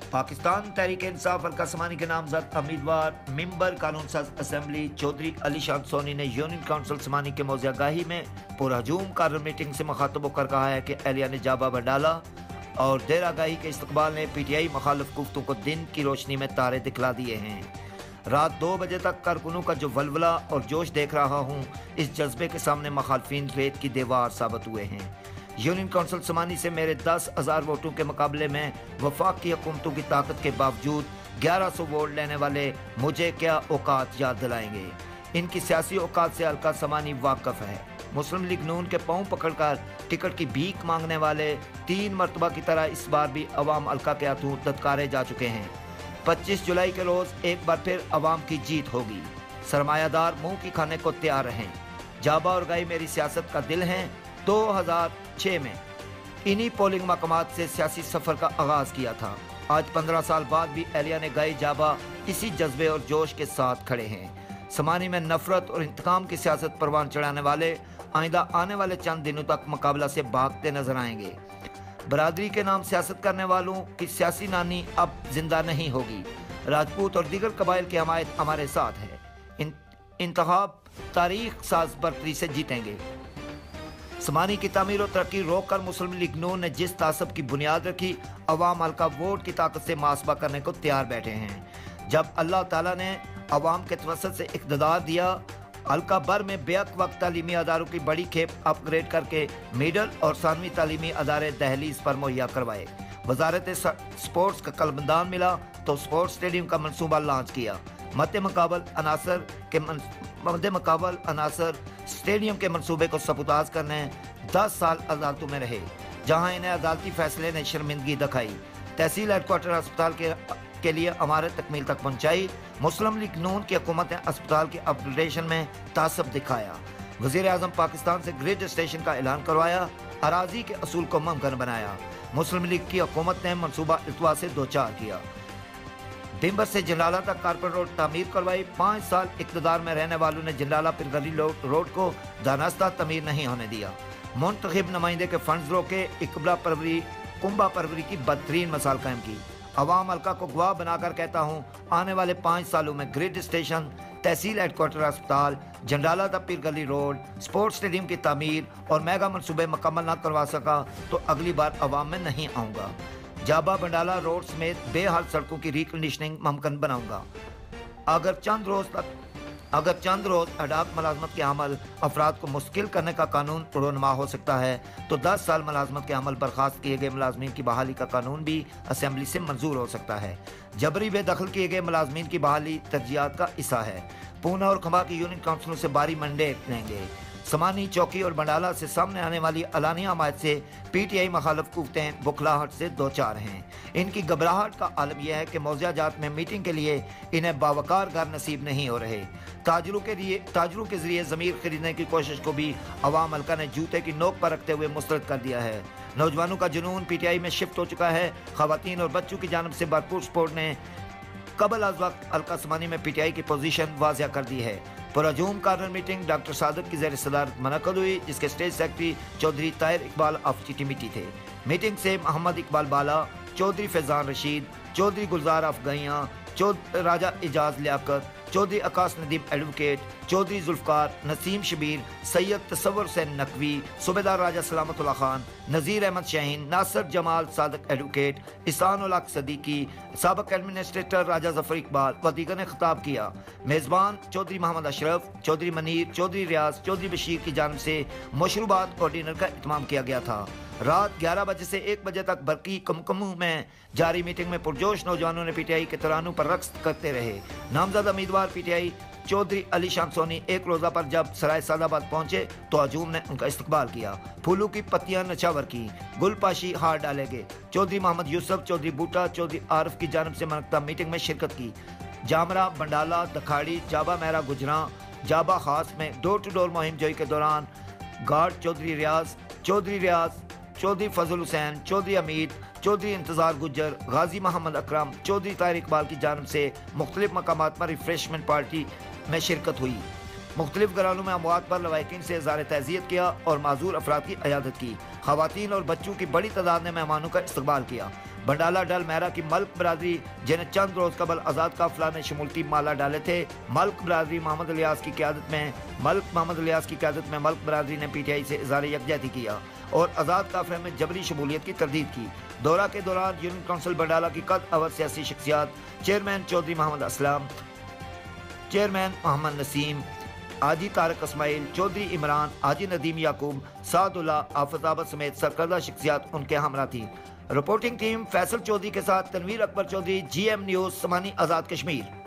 पाकिस्तान तहरीक इंसाफ हल्का समानी के नामजद उम्मीदवार मेंबर कानून साज असम्बली चौधरी अली शान सोनी ने यूनियन काउंसिल समानी के मौज़ा-गाही में पुरहजूम कारर मीटिंग से मुखातब होकर कहा है कि एहलिया ने जाबा बंडाला और देरागाही के इस्तकबाल ने पीटीआई मुखालिफ गुफ्तों को दिन की रोशनी में तारे दिखला दिए हैं। रात 2 बजे तक कारकुनों का जो वलवला और जोश देख रहा हूँ, इस जज्बे के सामने मुखालफिन रेत की दीवार साबित हुए हैं। यूनियन काउंसिल समानी से मेरे 10,000 वोटों के मुकाबले में वफाक की हुकूमतों की ताकत के बावजूद 1100 वोट लेने वाले मुझे क्या औकात याद दिलाएंगे। इनकी सियासी औकात से हल्का समानी वाकफ है। मुस्लिम लीग नून के पांव पकड़कर टिकट की भीख मांगने वाले 3 मरतबा की तरह इस बार भी अवाम हल्का के हाथों दत्कारे जा चुके हैं। 25 जुलाई के रोज एक बार फिर अवाम की जीत होगी। सरमायादार मुंह की खाने को तैयार रहें। जाबा और गाई मेरी सियासत का दिल हैं। 2006 में इन्हीं पोलिंग मकामात से सियासी सफर का आगाज किया था। आज 15 साल बाद भी एहलिया ने गाई जाबा इसी जज्बे और जोश के साथ खड़े हैं। समानी में नफरत और इंतकाम की सियासत परवान चढ़ाने वाले आइंदा आने वाले चंद दिनों तक मुकाबला से भागते नजर आएंगे। बरादरी के नाम सियासत करने वालों की सियासी नानी अब जिंदा नहीं होगी। राजपूत और दीगर कबाइल की हमायत हमारे साथ है। इंतखाब तारीख साज बरतरी से जीतेंगे। समानी की तामीर और तरक्की रोक कर मुस्लिम लीग नून ने जिस तासब की बुनियाद रखी, अवाम हल्का वोट की ताकत से मुहासबा करने को तैयार बैठे हैं। जब अल्लाह ताला ने अवाम के तवस्सुत से इक़्तिदार दिया, हल्का भर में बेहक वक्त तालीमी अदारों की बड़ी खेप अपग्रेड करके मिडल और सानवी तालीमी अदारे दहलीज पर मुहैया करवाए। वजारत स्पोर्ट्स का कलमदान मिला तो स्पोर्ट्स स्टेडियम का मनसूबा लॉन्च किया। मद्दे मुकाबल अनासर स्टेडियम के मनसूबे को सबूताज करने 10 साल अदालतों में रहे, जहां इन्हें अदालती फैसले ने शर्मिंदगी दिखाई। तहसील हेडक्वार्टर अस्पताल के लिए अमारत तकमील तक पहुंचाई। मुस्लिम लीग नून की हुकूमत ने अस्पताल के अपग्रेडेशन में तासब दिखाया। वज़ीर आज़म पाकिस्तान से ग्रिड स्टेशन का ऐलान करवाया। अराजी के असूल को मुमकिन बनाया। मुस्लिम लीग की हुकूमत ने मनसूबा इल्तवा से दो चार किया। डिम्बर से जंडाला तक कारपेट रोड तामीर करवाई। 5 साल इक़्तिदार में रहने वालों ने जंडाला पिरगली रोड को दानास्ता तमीर नहीं होने दिया। मुंतखब नुमाइंदे के फंड्स रोके। कुंभा परवरी की बदतरीन मिसाल कायम की। अवाम हल्का को गवाह बनाकर कहता हूँ, आने वाले 5 सालों में ग्रिड स्टेशन, तहसील हेडक्वार्टर अस्पताल, जंडाला तक पिरगली रोड, स्पोर्ट्स स्टेडियम की तामीर और मेगा मनसूबे मुकम्मल न करवा सका तो अगली बार अवाम में नहीं आऊँगा। जाबा बंडाला रोड समेत बेहाल सड़कों की रिकंडीशनिंग मुमकिन बनाऊंगा। अगर चंद रोज अडाक मुलाजमत के अमल अफराद को मुश्किल करने का कानून रोनमा हो सकता है तो 10 साल मुलाजमत के अमल बर्खास्त किए गए मुलाजमीन की बहाली का कानून भी असम्बली से मंजूर हो सकता है। जबरी बेदखल किए गए मुलाजमीन की बहाली तरजीहात का हिस्सा है। पूना और खंबा की यूनियन काउंसिलों से बारी मंडेट लेंगे। समानी, चौकी और बंडाला से सामने आने वाली अलानिया हमायत से पीटीआई मुखालिफ कुव्वतें बुखलाहट से दो चार हैं। इनकी घबराहट का आलम यह है कि मौज़ा जात में मीटिंग के लिए इन्हें बावकार घर नसीब नहीं हो रहे। ताजरों के जरिए ज़मीर खरीदने की कोशिश को भी अवाम हल्का ने जूते की नोक पर रखते हुए मुस्तरद कर दिया है। नौजवानों का जुनून पीटीआई में शिफ्ट हो चुका है। खवातीन और बच्चों की जानब से भरपूर सपोर्ट ने कबल अज वक्त हल्का समानी में पीटीआई की पोजीशन वाज़िया कर दी है। पुरहजूम कार्नर मीटिंग डॉक्टर सादक की ज़ेर सदारत मुनक्कद हुई, जिसके stage secretary Chaudhry Tahir Iqbal of Chitimiti थे। मीटिंग से मोहम्मद इकबाल बाला, चौधरी फैजान रशीद, चौधरी गुलजार ऑफ गैया, राजा एजाज लियाकत, चौधरी आकाश नदीम एडवोकेट, चौधरी जुल्फकार, नसीम शबीर, सैयद तसव्वुर हुसैन नकवी, सूबेदार राजा सलामतुल्लाह खान, नज़ीर अहमद शाहीन, नासिर जमाल सादक एडवोकेट, इसान उल हक सदीकी, साबिक एडमिनिस्ट्रेटर राजा जफर इकबाल व दीगर ने खिताब किया। मेज़बान चौधरी मोहम्मद अशरफ, चौधरी मनीर, चौधरी रियाज, चौधरी बशीर की जानब से मशरूबात और डिनर का इत्माम किया गया था। रात 11 बजे से 1 बजे तक बरकी कमकमू में जारी मीटिंग में पुरजोश नौजवानों ने पीटीआई के तरानों पर रक्स करते रहे। नामजद उम्मीदवार पीटीआई चौधरी अली शान सोनी एक रोज़ा पर जब सराय सादाबाद पहुंचे तो हजूम ने उनका इस्तकबाल किया। फूलों की पत्तियां नछावर की, गुलपाशी हार डाले गए। चौधरी मोहम्मद यूसुफ, चौधरी बूटा, चौधरी आरिफ की जानब से मनक़ता मीटिंग में शिरकत की। जामरा, बंडाला, दखाड़ी, जाबा मेरा गुजरा, जाबा खास में डोर टू डोर मुहिम जोई के दौरान गार्ड चौधरी फजल हुसैन, चौधरी अमीद, चौधरी इंतजार गुज्जर, गाजी मोहम्मद अकरम, चौधरी ताहिर इकबाल की जानब से मुख्तलिफ मकामात पर रिफ्रेशमेंट पार्टी में शिरकत हुई। मुख्तलिफ घरानों में अमवात पर लवाकिन से इज़हार तज़ियत किया और माजूर अफराद की अयादत की। खवातीन और बच्चों की बड़ी तादाद ने मेहमानों का इस्तकबाल किया। بنڈالہ ڈل میرا کی ملک برادری جنہیں چند روز قبل آزاد قافلہ نے شمولتی مالا ڈالے تھے، ملک برادری محمد الیاس کی قیادت میں ملک برادری نے پی ٹی آئی سے اظہار یکجہتی کیا اور آزاد قافلے میں جبری شمولیت کی تردید کی۔ دورہ کے دوران یونین کونسل بنڈالہ کی قد اول سیاسی شخصیات چیئرمین چودھری محمد اسلم، چیئرمین محمد نسیم، حاجی طارق اسماعیل، چودھری عمران، حاجی ندیم یعقوب، سعد اللہ، حافظ آباد سمیت سرکردہ شخصیات ان کے ہمراہ تھیں۔ رپورٹنگ ٹیم فیصل چودھری کے ساتھ تنویر اکبر Chaudhry, G M news, سمانی Azad Kashmir.